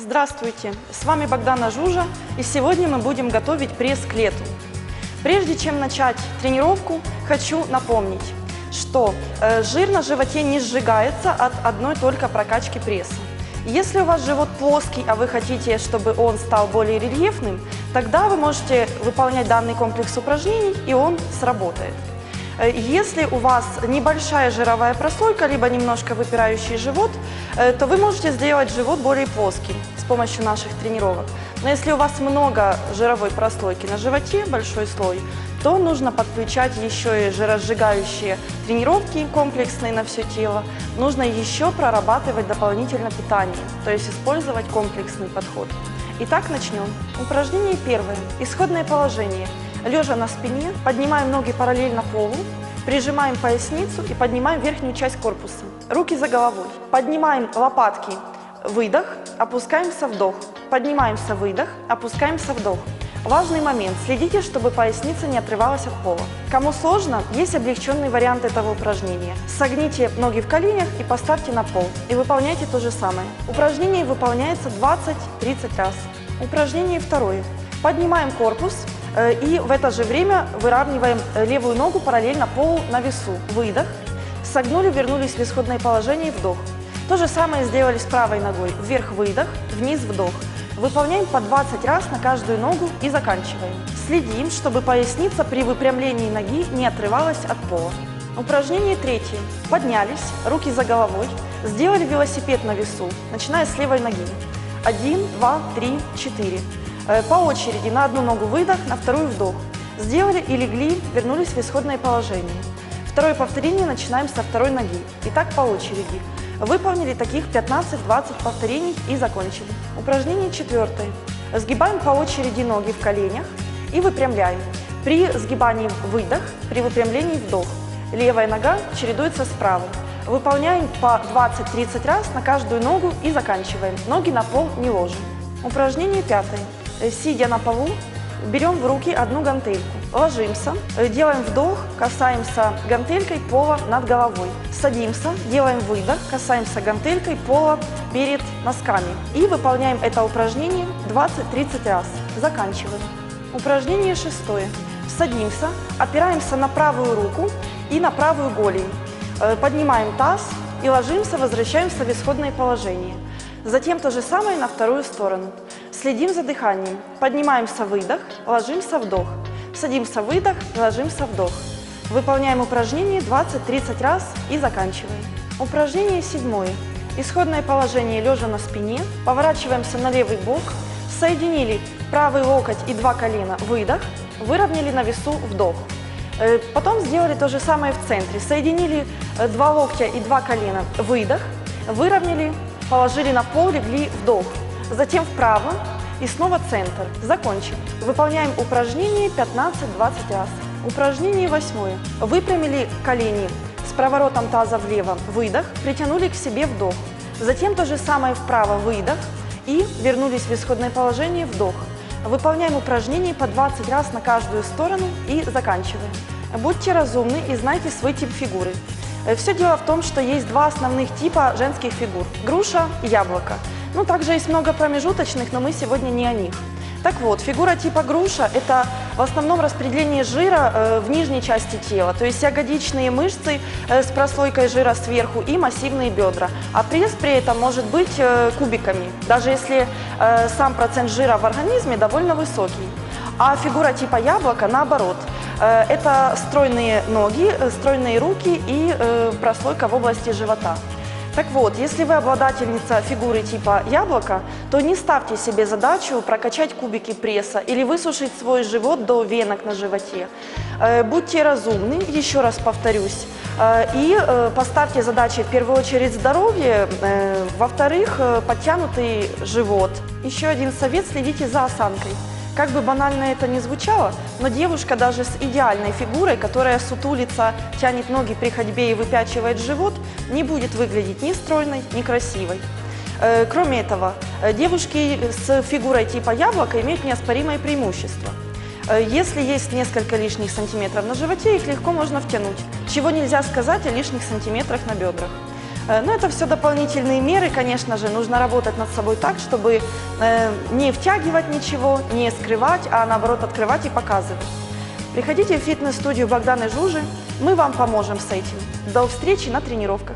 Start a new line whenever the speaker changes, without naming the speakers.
Здравствуйте, с вами Богдана Жужа, и сегодня мы будем готовить пресс к лету. Прежде чем начать тренировку, хочу напомнить, что жир на животе не сжигается от одной только прокачки пресса. Если у вас живот плоский, а вы хотите, чтобы он стал более рельефным, тогда вы можете выполнять данный комплекс упражнений, и он сработает. Если у вас небольшая жировая прослойка, либо немножко выпирающий живот, то вы можете сделать живот более плоским с помощью наших тренировок. Но если у вас много жировой прослойки на животе, большой слой, то нужно подключать еще и жиросжигающие тренировки комплексные на все тело. Нужно еще прорабатывать дополнительно питание, то есть использовать комплексный подход. Итак, начнем. Упражнение первое. Исходное положение. Лежа на спине, поднимаем ноги параллельно полу, прижимаем поясницу и поднимаем верхнюю часть корпуса. Руки за головой. Поднимаем лопатки, выдох, опускаемся, вдох. Поднимаемся, выдох, опускаемся, вдох. Важный момент. Следите, чтобы поясница не отрывалась от пола. Кому сложно, есть облегченный вариант этого упражнения. Согните ноги в коленях и поставьте на пол. И выполняйте то же самое. Упражнение выполняется 20-30 раз. Упражнение второе. Поднимаем корпус. И в это же время выравниваем левую ногу параллельно полу на весу. Выдох. Согнули, вернулись в исходное положение, вдох. То же самое сделали с правой ногой. Вверх выдох, вниз вдох. Выполняем по 20 раз на каждую ногу и заканчиваем. Следим, чтобы поясница при выпрямлении ноги не отрывалась от пола. Упражнение третье. Поднялись, руки за головой. Сделали велосипед на весу, начиная с левой ноги. 1, 2, 3, 4. По очереди на одну ногу выдох, на вторую вдох. Сделали и легли, вернулись в исходное положение. Второе повторение начинаем со второй ноги. И так по очереди. Выполнили таких 15-20 повторений и закончили. Упражнение четвертое. Сгибаем по очереди ноги в коленях и выпрямляем. При сгибании выдох, при выпрямлении вдох. Левая нога чередуется с правой. Выполняем по 20-30 раз на каждую ногу и заканчиваем. Ноги на пол не ложим. Упражнение пятое. Сидя на полу, берем в руки одну гантельку. Ложимся, делаем вдох, касаемся гантелькой пола над головой. Садимся, делаем выдох, касаемся гантелькой пола перед носками. И выполняем это упражнение 20-30 раз. Заканчиваем. Упражнение шестое. Садимся, опираемся на правую руку и на правую голень. Поднимаем таз и ложимся, возвращаемся в исходное положение. Затем то же самое на вторую сторону. Следим за дыханием. Поднимаемся, выдох, ложимся, вдох. Садимся, выдох, ложимся, вдох. Выполняем упражнение 20-30 раз и заканчиваем. Упражнение седьмое. Исходное положение лежа на спине. Поворачиваемся на левый бок. Соединили правый локоть и два колена. Выдох. Выровняли на весу, вдох. Потом сделали то же самое в центре. Соединили два локтя и два колена. Выдох. Выровняли. Положили на пол, легли, вдох. Затем вправо и снова центр. Закончим. Выполняем упражнение 15-20 раз. Упражнение восьмое. Выпрямили колени с проворотом таза влево. Выдох. Притянули к себе, вдох. Затем то же самое вправо. Выдох. И вернулись в исходное положение. Вдох. Выполняем упражнение по 20 раз на каждую сторону и заканчиваем. Будьте разумны и знайте свой тип фигуры. Все дело в том, что есть два основных типа женских фигур – груша и яблоко. Ну, также есть много промежуточных, но мы сегодня не о них. Так вот, фигура типа груша – это в основном распределение жира в нижней части тела, то есть ягодичные мышцы с прослойкой жира сверху и массивные бедра. А пресс при этом может быть кубиками, даже если сам процент жира в организме довольно высокий. А фигура типа яблока наоборот. Это стройные ноги, стройные руки и прослойка в области живота. Так вот, если вы обладательница фигуры типа яблоко, то не ставьте себе задачу прокачать кубики пресса или высушить свой живот до венок на животе. Будьте разумны, еще раз повторюсь, и поставьте задачи в первую очередь здоровье, во-вторых, подтянутый живот. Еще один совет – следите за осанкой. Как бы банально это ни звучало, но девушка даже с идеальной фигурой, которая сутулится, тянет ноги при ходьбе и выпячивает живот, не будет выглядеть ни стройной, ни красивой. Кроме этого, девушки с фигурой типа яблока имеют неоспоримое преимущество. Если есть несколько лишних сантиметров на животе, их легко можно втянуть, чего нельзя сказать о лишних сантиметрах на бедрах. Но это все дополнительные меры, конечно же, нужно работать над собой так, чтобы не втягивать ничего, не скрывать, а наоборот открывать и показывать. Приходите в фитнес-студию Богданы Жужи, мы вам поможем с этим. До встречи на тренировках!